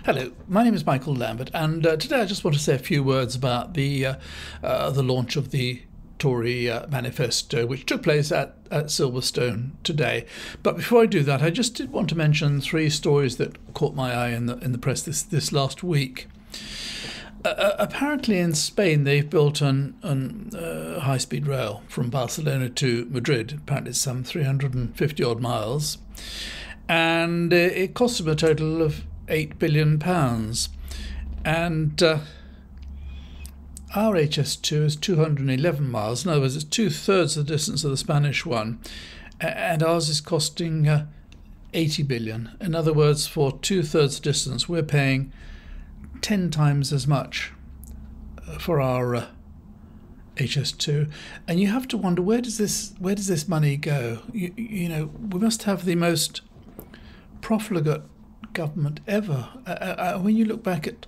Hello, my name is Michael Lambert, and today I just want to say a few words about the launch of the Tory manifesto, which took place at Silverstone today. But before I do that, I just did want to mention three stories that caught my eye in the press this last week. Apparently in Spain they've built an high-speed rail from Barcelona to Madrid. Apparently it's some 350 odd miles, and it cost them a total of £8 billion. And our HS2 is 211 miles. In other words, it's two-thirds the distance of the Spanish one, and ours is costing 80 billion. In other words, for two-thirds the distance, we're paying 10 times as much for our HS2, and you have to wonder, where does this money go? You know, we must have the most profligate government ever. When you look back at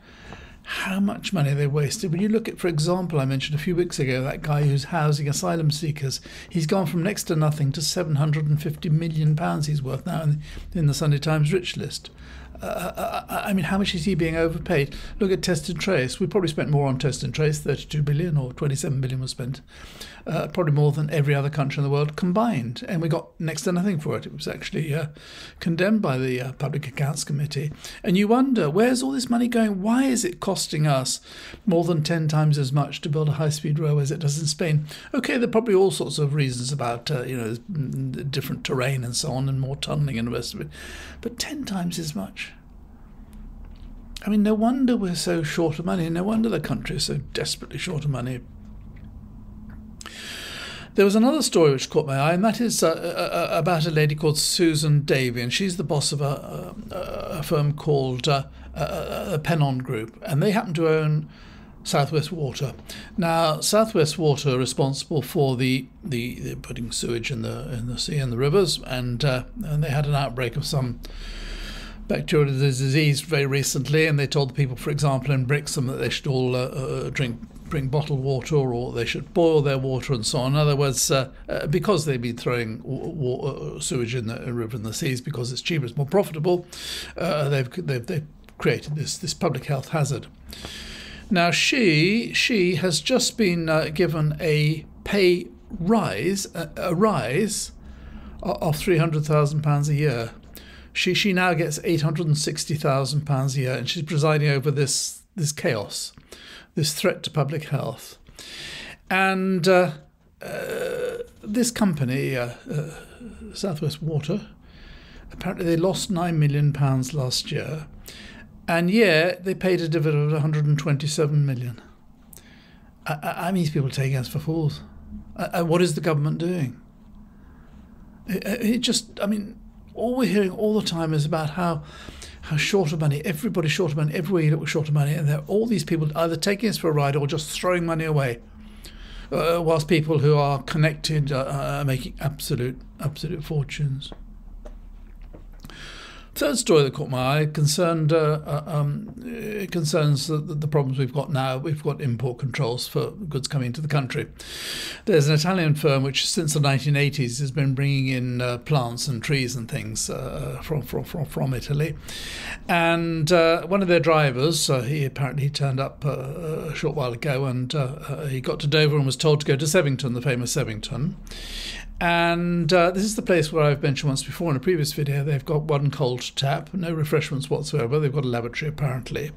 how much money they wasted, when you look at, for example, I mentioned a few weeks ago that guy who's housing asylum seekers, he's gone from next to nothing to £750 million he's worth now in the Sunday Times rich list. I mean, how much is he being overpaid? Look at Test and Trace. We probably spent more on Test and Trace, 32 billion or 27 billion was spent, probably more than every other country in the world combined, and we got next to nothing for it. It was actually condemned by the Public Accounts Committee. And you wonder, where's all this money going? Why is it costing us more than 10 times as much to build a high-speed railway as it does in Spain? Okay, there are probably all sorts of reasons about different terrain and so on, and more tunnelling and the rest of it, but 10 times as much. I mean, no wonder we're so short of money. No wonder the country is so desperately short of money. There was another story which caught my eye, and that is about a lady called Susan Davy, and she's the boss of a firm called Pennon Group, and they happen to own South West Water. Now, South West Water are responsible for the putting sewage in the sea and the rivers, and they had an outbreak of some bacterial disease very recently, and they told the people, for example, in Brixham that they should all drink bottled water, or they should boil their water and so on. In other words, because they've been throwing sewage in the river and the seas because it's cheaper, it's more profitable, they've created this public health hazard. Now she has just been given a pay rise, a rise of £300,000 a year. She now gets £860,000 a year, and she's presiding over this chaos, this threat to public health. And this company, South West Water, apparently they lost £9 million last year, and yet they paid a dividend of £127 million. I mean, these people are taking us for fools. What is the government doing? All we're hearing all the time is about how short of money, everybody's short of money, everywhere you look we're short of money, and there are all these people either taking us for a ride or just throwing money away, whilst people who are connected are making absolute fortunes. Third story that caught my eye concerns the problems we've got now. We've got import controls for goods coming into the country. There's an Italian firm which, since the 1980s, has been bringing in plants and trees and things from Italy. And one of their drivers, he turned up a short while ago, and he got to Dover and was told to go to Sevington, the famous Sevington. And this is the place where I've mentioned once before in a previous video. They've got one cold tap, no refreshments whatsoever. They've got a lavatory apparently.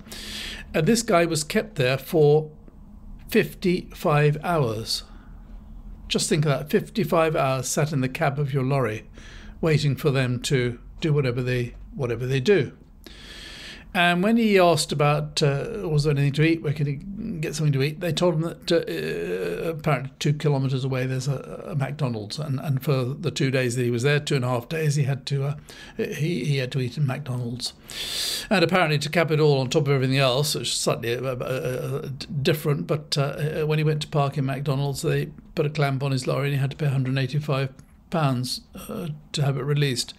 And this guy was kept there for 55 hours. Just think of that, 55 hours sat in the cab of your lorry, waiting for them to do whatever they do. And when he asked about was there anything to eat, where could he get something to eat, they told him that apparently 2 kilometres away there's a McDonald's, and for the 2 days that he was there, 2.5 days, he had to eat in McDonald's. And apparently, to cap it all, on top of everything else, which is slightly different, but when he went to park in McDonald's, they put a clamp on his lorry and he had to pay £185 to have it released.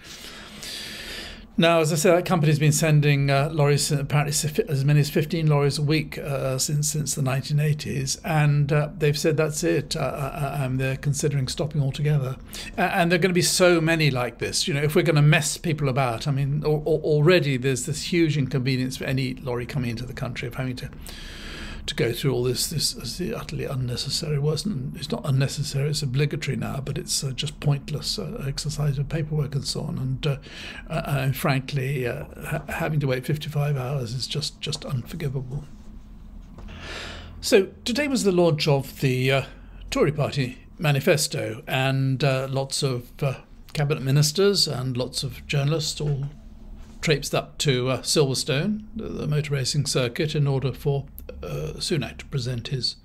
Now, as I said, that company's been sending lorries, apparently as many as 15 lorries a week since the 1980s, and they've said that's it. They're considering stopping altogether, and there are going to be so many like this. If we're going to mess people about, I mean, already there's this huge inconvenience for any lorry coming into the country of having to go through all this is utterly unnecessary. Well, it's not unnecessary, it's obligatory now, but it's just pointless exercise of paperwork and so on. And frankly, having to wait 55 hours is just unforgivable. So today was the launch of the Tory party manifesto, and lots of cabinet ministers and lots of journalists all traipsed up to Silverstone, the motor racing circuit, in order for Sunak to present his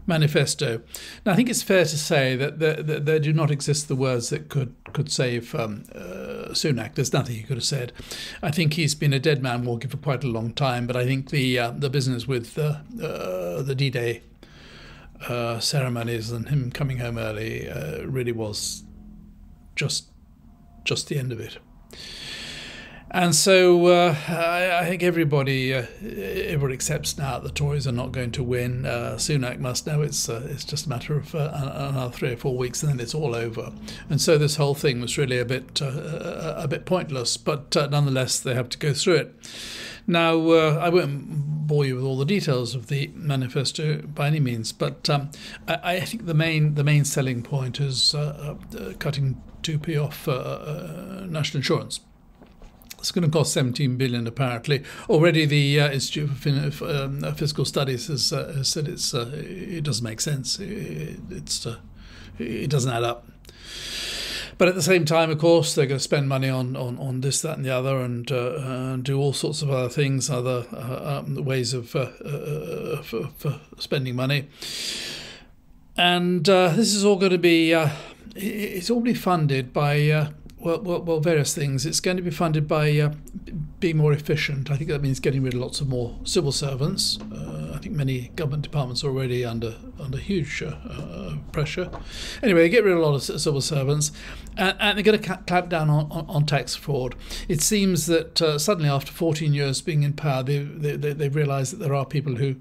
manifesto. Now, I think it's fair to say that there do not exist the words that could save Sunak. There's nothing he could have said. I think he's been a dead man walking for quite a long time, but I think the business with the D-Day ceremonies and him coming home early really was just the end of it. And so I think everybody accepts now that the Tories are not going to win. Sunak must know it's just a matter of another 3 or 4 weeks, and then it's all over. And so this whole thing was really a bit pointless, but nonetheless they have to go through it. Now I won't bore you with all the details of the manifesto by any means, but I think the main selling point is cutting 2p off national insurance. It's going to cost 17 billion apparently. Already the Institute for Fiscal Studies has said it doesn't make sense. It doesn't add up. But at the same time, of course, they're going to spend money on this, that, and the other, and do all sorts of other things, other ways of for spending money. And this is all going to be it's all be funded by. Well, various things. It's going to be funded by being more efficient. I think that means getting rid of lots of more civil servants. I think many government departments are already under huge pressure. Anyway, they get rid of a lot of civil servants, and they're going to clamp down on tax fraud. It seems that suddenly, after 14 years being in power, they've realised that there are people who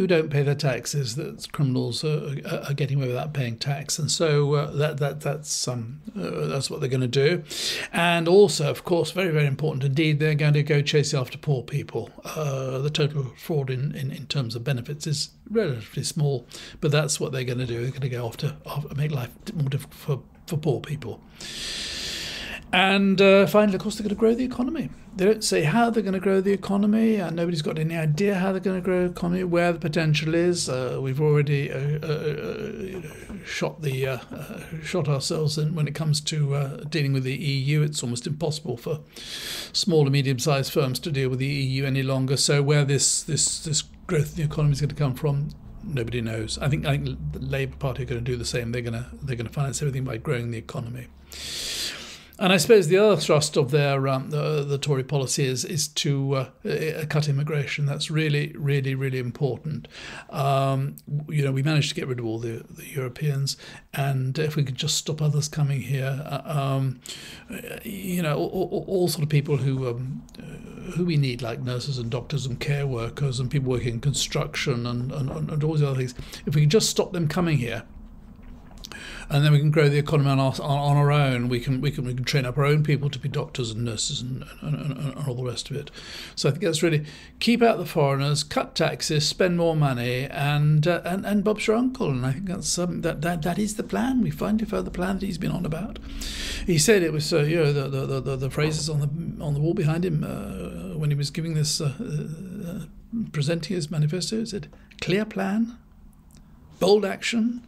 don't pay their taxes, that criminals are getting away without paying tax, and so that's what they're going to do. And also, of course, very, very important indeed, they're going to go chasing after poor people. The total fraud in terms of benefits is relatively small, but that's what they're going to do. They're going to go after make life more difficult for poor people. And finally, of course, they're going to grow the economy. They don't say how they're going to grow the economy, and nobody's got any idea how they're going to grow the economy, where the potential is. We've already shot ourselves in when it comes to dealing with the EU. It's almost impossible for small and medium-sized firms to deal with the EU any longer. So where this growth in the economy is going to come from, nobody knows. I think the Labour Party are going to do the same. They're going to finance everything by growing the economy. And I suppose the other thrust of their the Tory policy is to cut immigration. That's really, really, really important. We managed to get rid of all the Europeans, and if we could just stop others coming here, all sort of people who we need, like nurses and doctors and care workers and people working in construction and all these other things. If we can just stop them coming here, and then we can grow the economy on our own. We can train up our own people to be doctors and nurses and all the rest of it. So I think that's really keep out the foreigners, cut taxes, spend more money, and Bob's your uncle. And I think that's that is the plan. We finally found the plan that he's been on about. He said it was the phrases on the wall behind him when he was giving this presenting his manifesto. He said clear plan, bold action,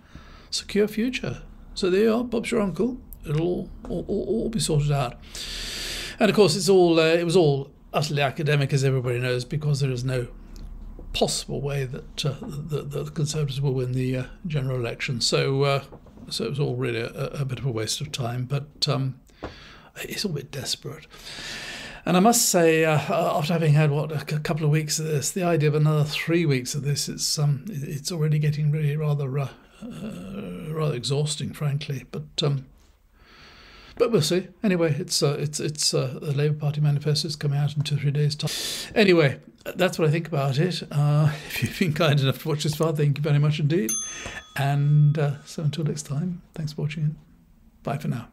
secure future. So there you are, Bob's your uncle. It'll all be sorted out. And of course, it was all utterly academic, as everybody knows, because there is no possible way that the Conservatives will win the general election. So it was all really a bit of a waste of time. But it's all a bit desperate. And I must say, after having had a couple of weeks of this, the idea of another 3 weeks of this, it's already getting really rather exhausting, frankly. But But we'll see. Anyway, it's the Labour Party manifesto is coming out in 2 or 3 days' time. Anyway, that's what I think about it. If you've been kind enough to watch this far, thank you very much indeed. And so until next time, thanks for watching. Bye for now.